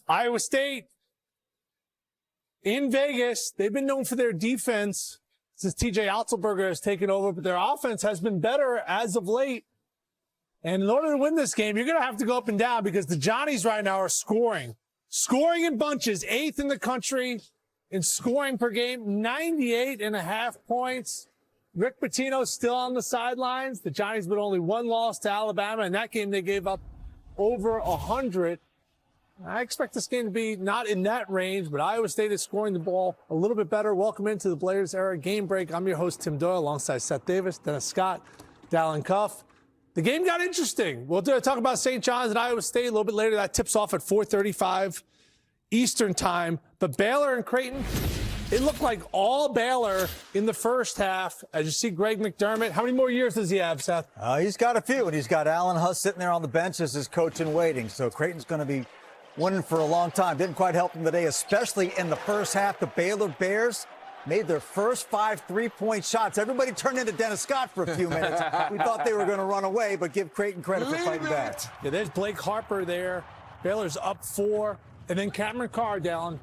Iowa State in Vegas, they've been known for their defense since TJ Otzelberger has taken over, but their offense has been better as of late. And in order to win this game, you're going to have to go up and down because the Johnnies right now are scoring in bunches, 8th in the country in scoring per game, 98.5 points. Rick Pitino's still on the sidelines. The Johnnies with only one loss to Alabama. In that game, they gave up over 100. I expect this game to be not in that range, but Iowa State is scoring the ball a little bit better. Welcome into the Blazers Era Game Break. I'm your host, Tim Doyle, alongside Seth Davis, Dennis Scott, Dalen Cuff. The game got interesting. We'll talk about St. John's and Iowa State a little bit later. That tips off at 4:35 Eastern time. But Baylor and Creighton, it looked like all Baylor in the first half. As you see, Greg McDermott, how many more years does he have, Seth? He's got a few, and he's got Alan Huss sitting there on the bench as his coach in waiting. So Creighton's going to be winning for a long time. Didn't quite help them today, especially in the first half. The Baylor Bears made their first 5 3-point shots. Everybody turned into Dennis Scott for a few minutes. We thought they were going to run away, but give Creighton credit for fighting back. Yeah, there's Blake Harper there. Baylor's up 4. And then Cameron Carr, Dalen.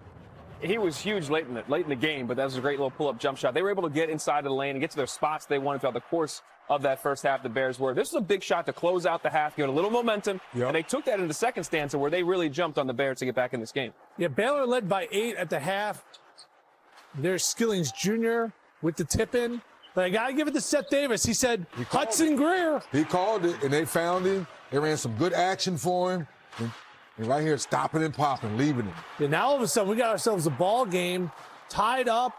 He was huge late in the game, but that was a great little pull-up jump shot. They were able to get inside of the lane and get to their spots they wanted throughout the course of that first half. The Bears were. This was a big shot to close out the half, get a little momentum, and they took that into the second stanza where they really jumped on the Bears to get back in this game. Yeah, Baylor led by 8 at the half. There's Skillings Jr. with the tip-in. But I got to give it to Seth Davis. He said, Hudson Greer. He called it, and they found him. They ran some good action for him. And right here, stopping and popping, leaving him. And now all of a sudden, we got ourselves a ball game tied up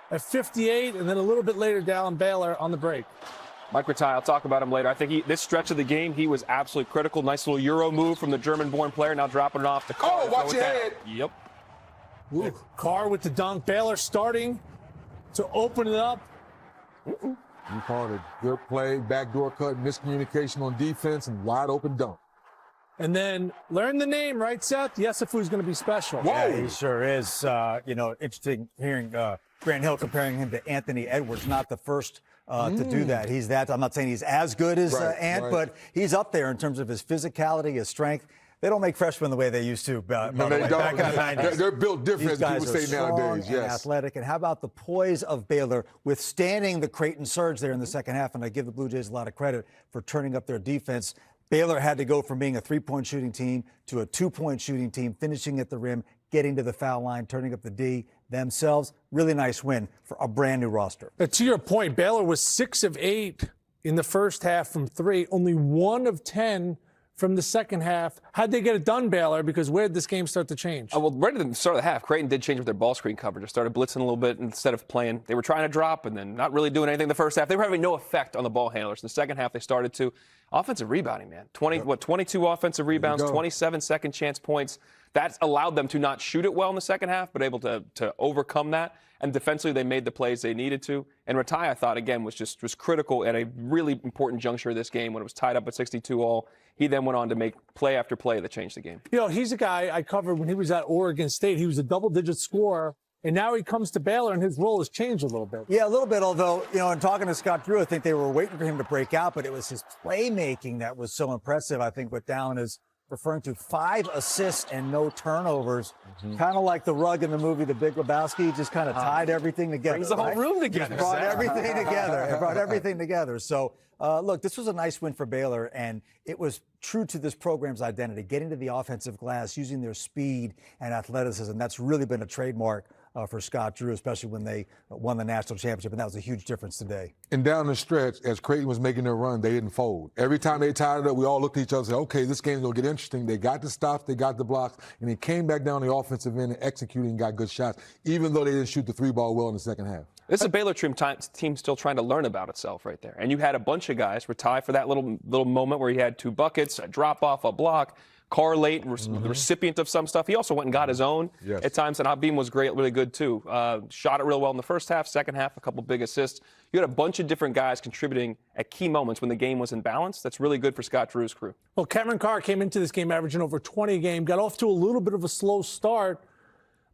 at 58, and then a little bit later down Baylor on the break. Mike Rataj, I'll talk about him later. I think this stretch of the game, he was absolutely critical. Nice little Euro move from the German-born player, now dropping it off to Carr. Oh, watch your head. Yep. Carr with the dunk. Baylor starting to open it up. You called it good play, backdoor cut, miscommunication on defense, and wide open dunk. And then learn the name, right, Seth? Yesufu's going to be special. Whoa. Yeah, he sure is. Interesting hearing Grant Hill comparing him to Anthony Edwards. Not the first to do that. He's that. I'm not saying he's as good as Ant, but he's up there in terms of his physicality, his strength. They don't make freshmen the way they used to back in the 90s. They're built different, as people say nowadays. And athletic. And how about the poise of Baylor withstanding the Creighton surge there in the second half? And I give the Blue Jays a lot of credit for turning up their defense. Baylor had to go from being a 3-point shooting team to a 2-point shooting team, finishing at the rim, getting to the foul line, turning up the D themselves. Really nice win for a brand new roster. To your point, Baylor was 6 of 8 in the first half from 3, only 1 of 10 from the second half. How'd they get it done, Baylor? Because where did this game start to change? Well, right at the start of the half, Creighton did change with their ball screen coverage. They started blitzing a little bit instead of playing. They were trying to drop and then not really doing anything the first half. They were having no effect on the ball handlers. In the second half, they started to. Offensive rebounding, man. 22 offensive rebounds, 27 second chance points. That allowed them to not shoot it well in the second half, but able to overcome that. And defensively, they made the plays they needed to. And Rataj, I thought, again, was critical at a really important juncture of this game when it was tied up at 62 all. He then went on to make play after play that changed the game. You know, he's a guy I covered when he was at Oregon State. He was a double-digit scorer. And now he comes to Baylor, and his role has changed a little bit. Yeah, a little bit, although, in talking to Scott Drew, I think they were waiting for him to break out, but it was his playmaking that was so impressive. I think what Dalen is referring to, 5 assists and no turnovers. Kind of like the rug in the movie The Big Lebowski, just kind of tied everything together. Brings the whole room together. It brought everything together. It brought everything together. So, look, this was a nice win for Baylor, and it was true to this program's identity, getting to the offensive glass, using their speed and athleticism. That's really been a trademark for Scott Drew, especially when they won the national championship, and that was a huge difference today. And down the stretch, as Creighton was making their run, they didn't fold. Every time they tied it up, we all looked at each other and said, okay, this game's going to get interesting. They got the stops, they got the blocks, and they came back down the offensive end and executed and got good shots, even though they didn't shoot the 3-ball well in the second half. This is a Baylor team still trying to learn about itself right there. And you had a bunch of guys Rataj for that little moment where he had 2 buckets, a drop-off, a block. Carr late, the recipient of some stuff. He also went and got his own at times, and Habib was really good too. Shot it real well in the first half, second half, a couple big assists. You had a bunch of different guys contributing at key moments when the game was in balance. That's really good for Scott Drew's crew. Well, Cameron Carr came into this game averaging over 20 a game, got off to a little bit of a slow start.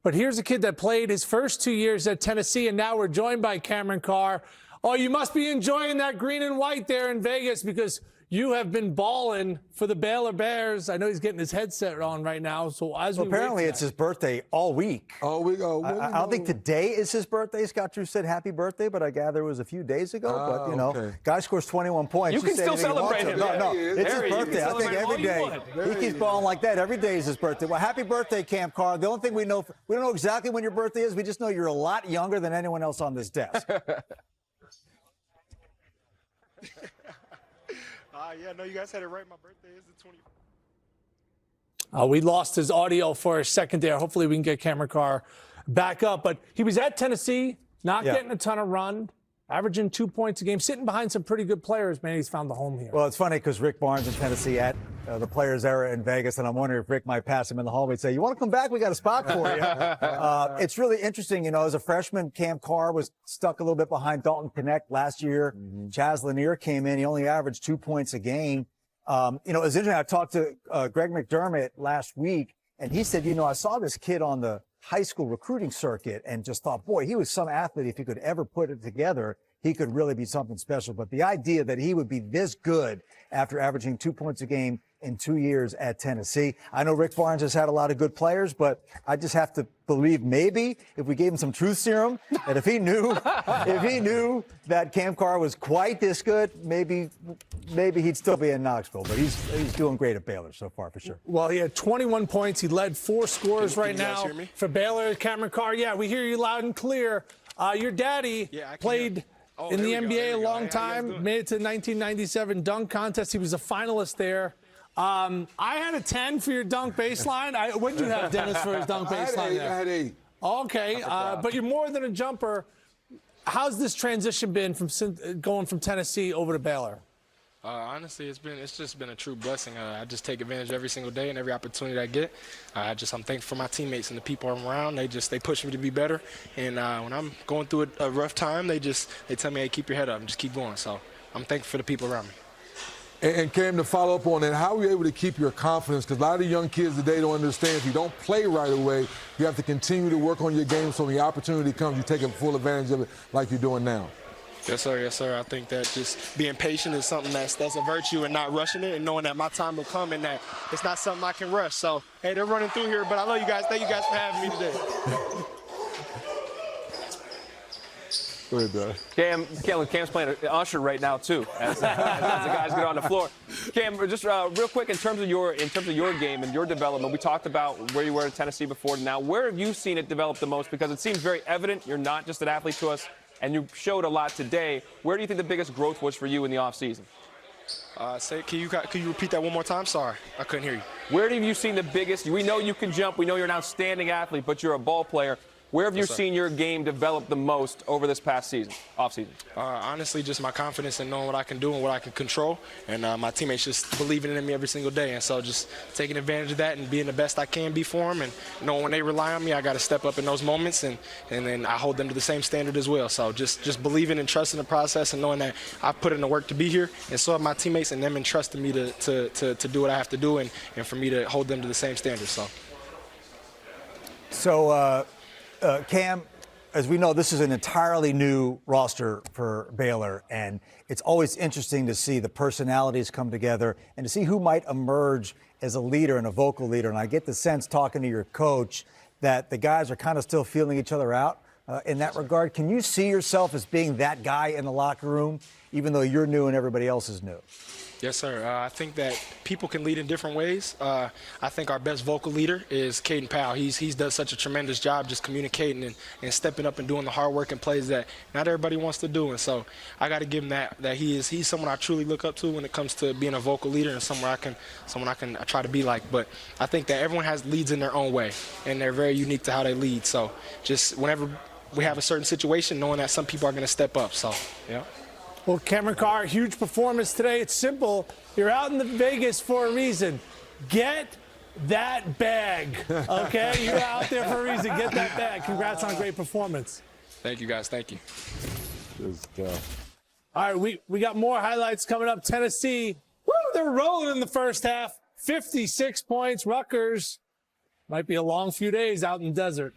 But here's a kid that played his first 2 years at Tennessee, and now we're joined by Cameron Carr. Oh, you must be enjoying that green and white there in Vegas because you have been balling for the Baylor Bears. I know he's getting his headset on right now. So apparently it's his birthday all week. Oh, we go. I don't think today is his birthday. Scott Drew said happy birthday, but I gather it was a few days ago. But, you know, okay. guy scores 21 points. You can still celebrate him. No, it's There his he is. birthday. I think every day. He keeps balling like that. Every day is his birthday. Well, happy birthday, Cam Carr. The only thing we don't know exactly when your birthday is. We just know you're a lot younger than anyone else on this desk. Yeah, no, you guys had it right. My birthday is the 20th. We lost his audio for a second there. Hopefully we can get Cameron Carr back up. But he was at Tennessee, not getting a ton of run, averaging 2 points a game, sitting behind some pretty good players. Man, he's found the home here. Well, it's funny because Rick Barnes in Tennessee at the Players Era in Vegas, and I'm wondering if Rick might pass him in the hallway and say, you want to come back? We got a spot for you. It's really interesting. You know, as a freshman, Cam Carr was stuck a little bit behind Dalton Connect last year. Chaz Lanier came in. He only averaged 2 points a game. You know, it's interesting. I talked to Greg McDermott last week, and he said, you know, I saw this kid on the high school recruiting circuit and just thought, boy, he was some athlete. If he could ever put it together, he could really be something special. But the idea that he would be this good after averaging 2 points a game in 2 years at Tennessee. I know Rick Barnes has had a lot of good players, but I just have to believe maybe if we gave him some truth serum, that if he knew that Cam Carr was quite this good, maybe he'd still be in Knoxville. But he's doing great at Baylor so far for sure. Well, he had 21 points. He led 4 scores right now for Baylor. Cameron Carr, yeah, we hear you loud and clear. Your daddy played in the NBA a long time, made it to the 1997 dunk contest. He was a finalist there. I had a 10 for your dunk baseline. What did you have, Dennis, for his dunk baseline? I had 8. Okay, but you're more than a jumper. How's this transition been from going from Tennessee over to Baylor? Honestly, it's just been a true blessing. I just take advantage every single day and every opportunity I get. I'm thankful for my teammates and the people I'm around. They push me to be better. And when I'm going through a rough time, they tell me, hey, keep your head up and just keep going. So I'm thankful for the people around me. And Cam, to follow up on that, how are you able to keep your confidence? Because a lot of the young kids today don't understand if you don't play right away, you have to continue to work on your game so when the opportunity comes, you take full advantage of it like you're doing now. Yes, sir. Yes, sir. I think that just being patient is something that's a virtue, and not rushing it, and knowing that my time will come and that it's not something I can rush. So, hey, they're running through here, but I love you guys. Thank you guys for having me today. Go ahead, Doug. Cam's playing an usher right now too, as the guys get on the floor. Cam, just real quick in terms of your game and your development, we talked about where you were at Tennessee before. Now, where have you seen it develop the most? Because it seems very evident you're not just an athlete to us, and you showed a lot today. Where do you think the biggest growth was for you in the offseason? Can you repeat that one more time? Sorry, I couldn't hear you. Where have you seen the biggest? We know you can jump. We know you're an outstanding athlete, but you're a ball player. Where have you seen your game develop the most over this past offseason? Honestly, just my confidence in knowing what I can do and what I can control, and my teammates just believing in me every single day. And so just taking advantage of that and being the best I can be for them, and knowing when they rely on me, I got to step up in those moments, and then I hold them to the same standard as well. So just believing and trusting the process and knowing that I've put in the work to be here, and so have my teammates, and them entrusting me to do what I have to do, and for me to hold them to the same standard. So Cam, as we know, this is an entirely new roster for Baylor, and it's always interesting to see the personalities come together and to see who might emerge as a leader and a vocal leader. And I get the sense, talking to your coach, that the guys are kind of still feeling each other out in that regard. Can you see yourself as being that guy in the locker room, even though you're new and everybody else is new? Yes, sir. I think that people can lead in different ways. I think our best vocal leader is Creighton Powell. He's does such a tremendous job just communicating and stepping up and doing the hard work and plays that not everybody wants to do. And so I got to give him that he's someone I truly look up to when it comes to being a vocal leader and someone I can try to be like. But I think that everyone has leads in their own way, and they're very unique to how they lead. So just whenever we have a certain situation, knowing that some people are going to step up. So, yeah. Well, Cameron Carr, huge performance today. It's simple. You're out in the Vegas for a reason. Get that bag, okay? You're out there for a reason. Get that bag. Congrats on a great performance. Thank you, guys. Thank you. All right, we got more highlights coming up. Tennessee, woo, they're rolling in the first half. 56 points. Rutgers might be a long few days out in the desert.